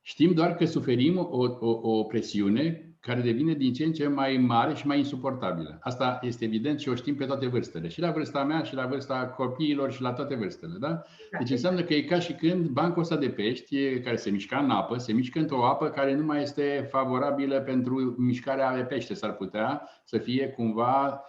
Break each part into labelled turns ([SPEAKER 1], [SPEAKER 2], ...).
[SPEAKER 1] Știm doar că suferim o presiune care devine din ce în ce mai mare și mai insuportabilă. Asta este evident și o știm pe toate vârstele. Și la vârsta mea, și la vârsta copiilor, și la toate vârstele. Da? Deci înseamnă că e ca și când bancul ăsta de pești care se mișca în apă, se mișcă într-o apă care nu mai este favorabilă pentru mișcarea de pește. S-ar putea să fie cumva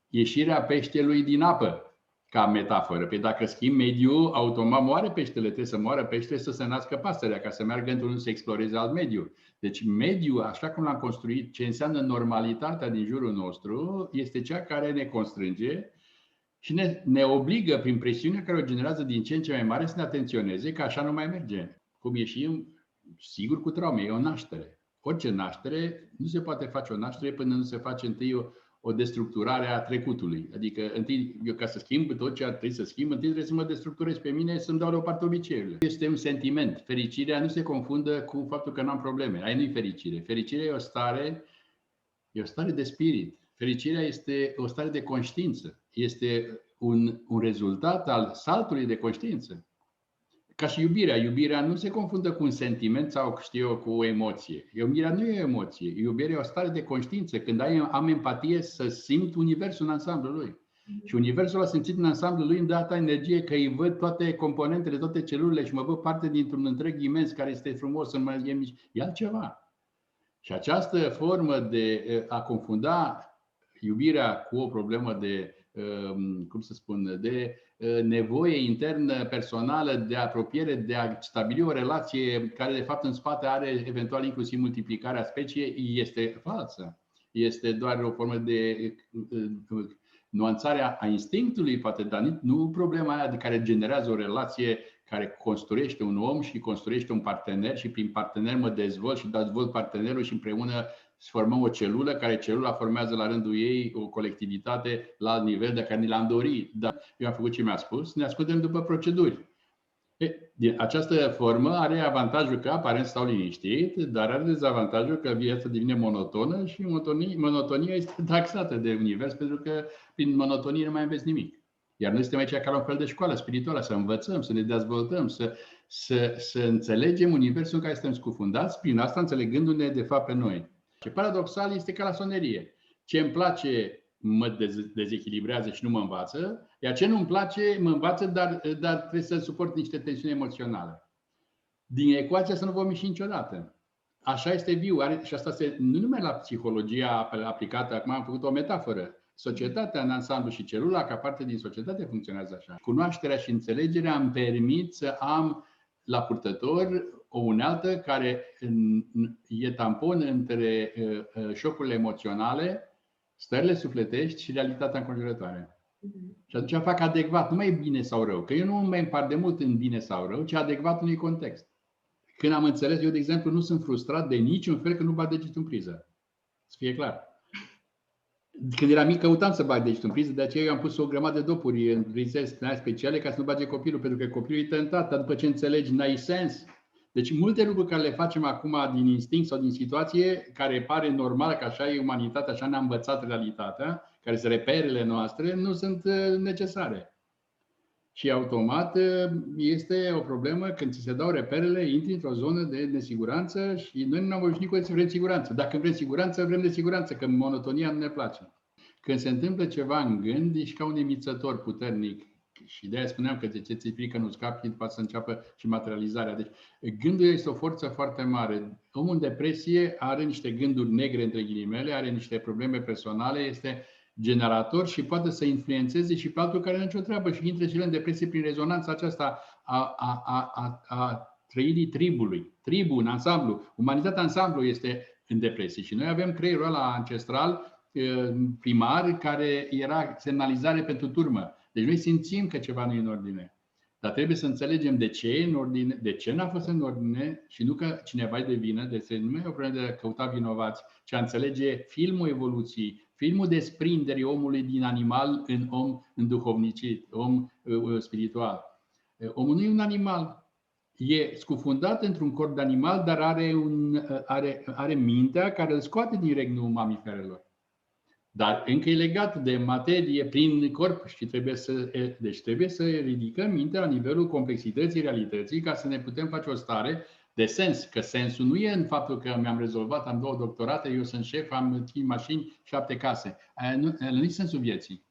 [SPEAKER 1] ieșirea peștelui din apă, ca metaforă. Păi dacă schimbi mediul, automat moare peștele, trebuie să moară peștele, să se nască pasărea, ca să meargă într-unul să exploreze alt mediu. Deci mediul, așa cum l-am construit, ce înseamnă normalitatea din jurul nostru, este cea care ne constrânge și ne obligă prin presiunea care o generează din ce în ce mai mare să ne atenționeze că așa nu mai merge. Cum ieșim, sigur, cu traume, e o naștere. Orice naștere, nu se poate face o naștere până nu se face întâi o destructurare a trecutului. Adică, întâi, eu ca să schimb tot ce ar trebui să schimb, întâi trebuie să mă destructurez pe mine, să-mi dau deoparte obiceiurile. Este un sentiment. Fericirea nu se confundă cu faptul că nu am probleme. Aia nu-i fericire. Fericirea e o stare de spirit. Fericirea este o stare de conștiință. Este un rezultat al saltului de conștiință. Ca și iubirea. Iubirea nu se confundă cu un sentiment sau, știu eu, cu o emoție. Iubirea nu e o emoție. Iubirea e o stare de conștiință. Când am empatie, să simt universul în ansamblul lui. Și universul ăla simțit în ansamblul lui îmi dă atâta energie că îi văd toate componentele, toate celulele și mă văd parte dintr-un întreg imens care este frumos, e altceva. Și această formă de a confunda iubirea cu o problemă de, cum să spun, de nevoie internă, personală, de apropiere, de a stabili o relație care de fapt în spate are eventual inclusiv multiplicarea speciei, este falsă. Este doar o formă de nuanțare a instinctului, poate, dar nu problema aia de care generează o relație care construiește un om și construiește un partener și prin partener mă dezvolt și dezvolt partenerul și împreună formăm o celulă, care celula formează la rândul ei o colectivitate la alt nivel de care ni l-am dorit. Dar eu am făcut ce mi-a spus, ne ascultăm după proceduri. Această formă are avantajul că aparent stau liniștit, dar are dezavantajul că viața devine monotonă și monotonia este taxată de univers pentru că prin monotonie nu mai înveți nimic. Iar noi suntem aici ca la un fel de școală spirituală, să învățăm, să ne dezvoltăm, să înțelegem universul în care suntem scufundați, prin asta înțelegându-ne de fapt pe noi. Ce paradoxal este ca la sonerie. Ce îmi place mă dezechilibrează și nu mă învață, iar ce nu îmi place mă învață, dar trebuie să suport niște tensiuni emoționale. Din ecuația să nu vom ieși niciodată. Așa este viu. Și asta nu numai la psihologia aplicată, acum am făcut o metaforă. Societatea în ansamblu și celula, ca parte din societate, funcționează așa. Cunoașterea și înțelegerea îmi permit să am la purtător o unealtă care e tampon între șocurile emoționale, stările sufletești și realitatea înconjurătoare. Și atunci fac adecvat, nu mai e bine sau rău, că eu nu mă împart de mult în bine sau rău, ci adecvat unui context. Când am înțeles, eu de exemplu nu sunt frustrat de niciun fel că nu bag degetul în priză. Să fie clar. Când eram mic căutam să bag degetul în priză, de aceea eu am pus o grămadă de dopuri în prize speciale ca să nu bage copilul, pentru că copilul e tentat, dar după ce înțelegi, n-ai sens. Deci multe lucruri care le facem acum din instinct sau din situație, care pare normal că așa e umanitatea, așa ne-a învățat realitatea, care sunt reperele noastre, nu sunt necesare. Și automat este o problemă când ți se dau reperele, intri într-o zonă de nesiguranță și noi nu am obișnuit cu să vrem siguranță. Dacă vrem siguranță, vrem de siguranță, că monotonia nu ne place. Când se întâmplă ceva în gând, ești ca un emițător puternic. Și de aia spuneam că de ce ți-e frică nu scapi, poate să înceapă și materializarea. Deci gândul este o forță foarte mare. Omul în depresie are niște gânduri negre, între ghilimele, are niște probleme personale, este generator și poate să influențeze și pe altul care nu nicio treabă și intră și el în depresie prin rezonanța aceasta a trăirii tribului. Tribul în ansamblu, umanitatea ansamblu este în depresie și noi avem creierul ăla ancestral primar care era semnalizare pentru turmă. Deci noi simțim că ceva nu e în ordine. Dar trebuie să înțelegem de ce e în ordine, de ce n-a fost în ordine și nu că cineva e de vină, deci nu e o problemă de a căuta vinovați, ci a înțelege filmul evoluției, filmul desprinderii omului din animal în om înduhovnicit, om spiritual. Omul nu e un animal. E scufundat într-un corp de animal, dar are mintea care îl scoate din regnul mamiferelor. Dar încă e legat de materie prin corp și trebuie să ridicăm mintea la nivelul complexității realității ca să ne putem face o stare de sens, că sensul nu e în faptul că mi-am rezolvat, am 2 doctorate, eu sunt șef, am 5 mașini, 7 case. Nu e sensul vieții.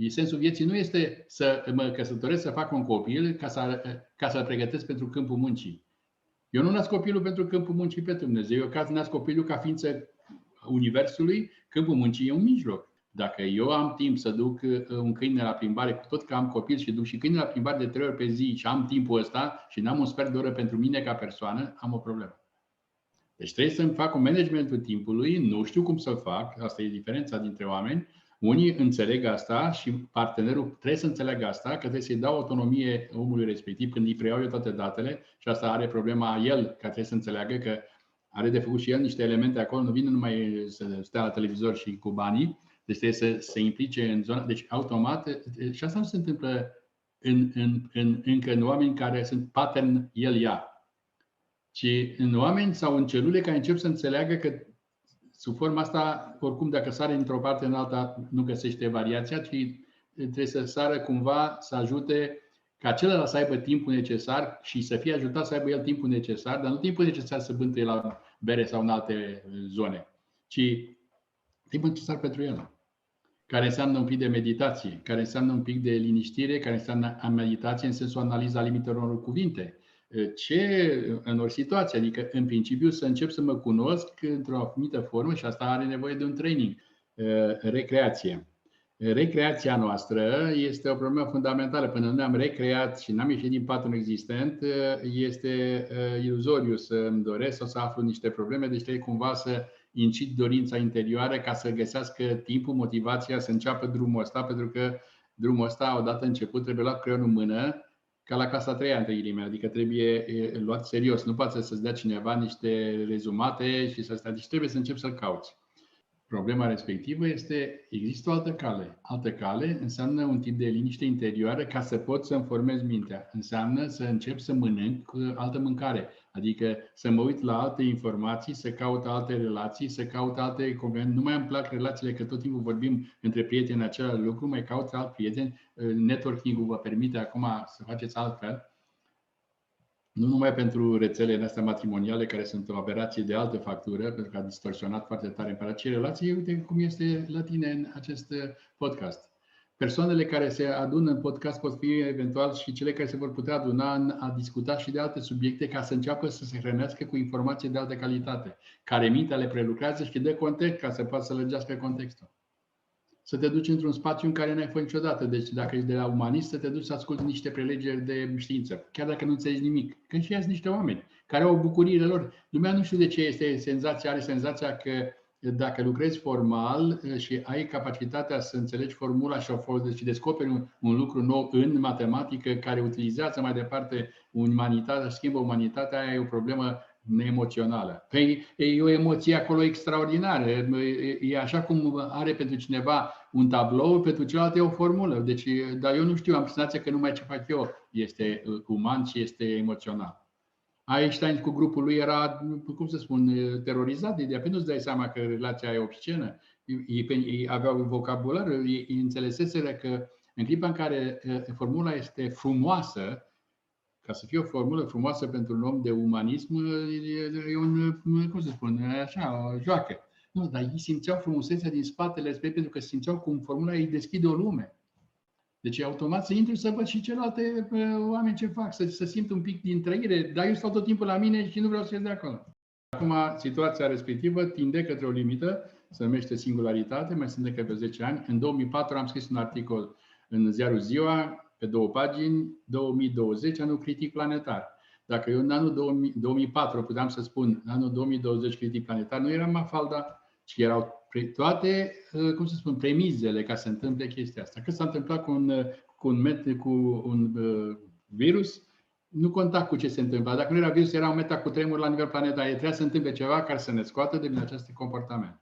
[SPEAKER 1] Sensul vieții nu este să mă căsătoresc, să fac un copil ca să-l pregătesc pentru câmpul muncii. Eu nu nasc copilul pentru câmpul muncii pe Dumnezeu. Eu nasc copilul ca ființă Universului, câmpul muncii e un mijloc. Dacă eu am timp să duc un câine la plimbare, cu tot că am copil și duc și câine la plimbare de 3 ori pe zi și am timpul ăsta și n-am un sfert de oră pentru mine ca persoană, am o problemă. Deci trebuie să-mi fac un managementul timpului, nu știu cum să-l fac, asta e diferența dintre oameni. Unii înțeleg asta și partenerul trebuie să înțeleagă asta, că trebuie să-i dau autonomie omului respectiv când îi preiau eu toate datele și asta are problema el, că trebuie să înțeleagă că are de făcut și el niște elemente acolo, nu vine numai să stea la televizor și cu banii, deci trebuie să se implice în zona, deci automat, și asta nu se întâmplă încă în oameni care sunt pattern el-ea, ci în oameni sau în celule care încep să înțeleagă că sub forma asta, oricum dacă sare dintr-o parte în alta, nu găsește variația, ci trebuie să sară cumva să ajute ca celălalt să aibă timpul necesar și să fie ajutat să aibă el timpul necesar, dar nu timpul necesar să bântuie la bere sau în alte zone, ci timpul necesar pentru el, care înseamnă un pic de meditație, care înseamnă un pic de liniștire, care înseamnă meditație în sensul analiza limitelor unor cuvinte. Ce în o situație, adică în principiu să încep să mă cunosc într-o anumită formă și asta are nevoie de un training. Recreație. Recreația noastră este o problemă fundamentală. Până nu ne-am recreat și n-am ieșit din patul existent, este iluzoriu să îmi doresc sau să aflu niște probleme, deci trebuie cumva să incit dorința interioară ca să găsească timpul, motivația să înceapă drumul ăsta, pentru că drumul ăsta, odată început, trebuie luat creionul în mână, ca la clasa 3-a, între ghilimele, adică trebuie luat serios. Nu poate să-ți dea cineva niște rezumate și să stea, deci trebuie să începi să-l cauți. Problema respectivă este, există o altă cale. Altă cale înseamnă un tip de liniște interioară ca să pot să-mi formez mintea. Înseamnă să încep să mănânc cu altă mâncare. Adică să mă uit la alte informații, să caut alte relații, să caut alte convenții. Nu mai îmi plac relațiile, că tot timpul vorbim între prieteni același lucru, mai caut alți prieteni. Networking-ul vă permite acum să faceți altfel. Nu numai pentru rețelele astea matrimoniale, care sunt o aberație de altă factură, pentru că a distorsionat foarte tare împărăție relații, uite cum este la tine în acest podcast. Persoanele care se adună în podcast pot fi eventual și cele care se vor putea aduna a discuta și de alte subiecte ca să înceapă să se hrănească cu informații de altă calitate, care mintea le prelucrează și dă context ca să poată să lărgească contextul. Să te duci într-un spațiu în care n-ai fost niciodată. Deci dacă ești de la umanist, să te duci să asculti niște prelegeri de știință, chiar dacă nu înțelegi nimic. Când și iați niște oameni care au bucuriile lor. Lumea nu știu de ce are senzația că dacă lucrezi formal și ai capacitatea să înțelegi formula și descoperi un lucru nou în matematică care utilizează mai departe umanitatea, schimbă umanitatea, aia e o problemă neemoțională. Păi e o emoție acolo extraordinară. E așa cum are pentru cineva un tablou, pentru celălalt e o formulă. Deci, dar eu nu știu, am senzația că numai ce fac eu este uman și este emoțional. Einstein cu grupul lui era, cum să spun, terorizat de ideea. Păi nu-ți dai seama că relația e obscenă. Ei aveau vocabular, ei înțeleseseră că în clipa în care formula este frumoasă, ca să fie o formulă frumoasă pentru un om de umanism, e un, cum să spun, așa, o joacă. Nu, dar ei simțeau frumusețea din spatele spre, pentru că simțeau cum formula îi deschide o lume. Deci automat să intru să văd și celelalte oameni ce fac, să simt un pic din trăire, dar eu stau tot timpul la mine și nu vreau să ies de acolo. Acum, situația respectivă tinde către o limită, se numește singularitate, mai sunt de 10 ani. În 2004 am scris un articol în ziarul Ziua, pe 2 pagini, 2020, anul critic planetar. Dacă eu în anul 2004 puteam să spun, în anul 2020 critic planetar, nu era Mafalda, ci erau toate, cum să spun, premizele ca să se întâmple chestia asta. Că s-a întâmplat cu un virus, nu conta cu ce se întâmplă. Dacă nu era virus, era un metacutremur la nivel planetar. Trebuia să întâmple ceva care să ne scoată din acest comportament.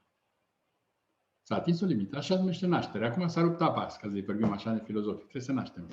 [SPEAKER 1] S-a atins o limită. Așa numește naștere. Acum s-a rupt apa, ca să vorbim așa de filozofic. Trebuie să naștem.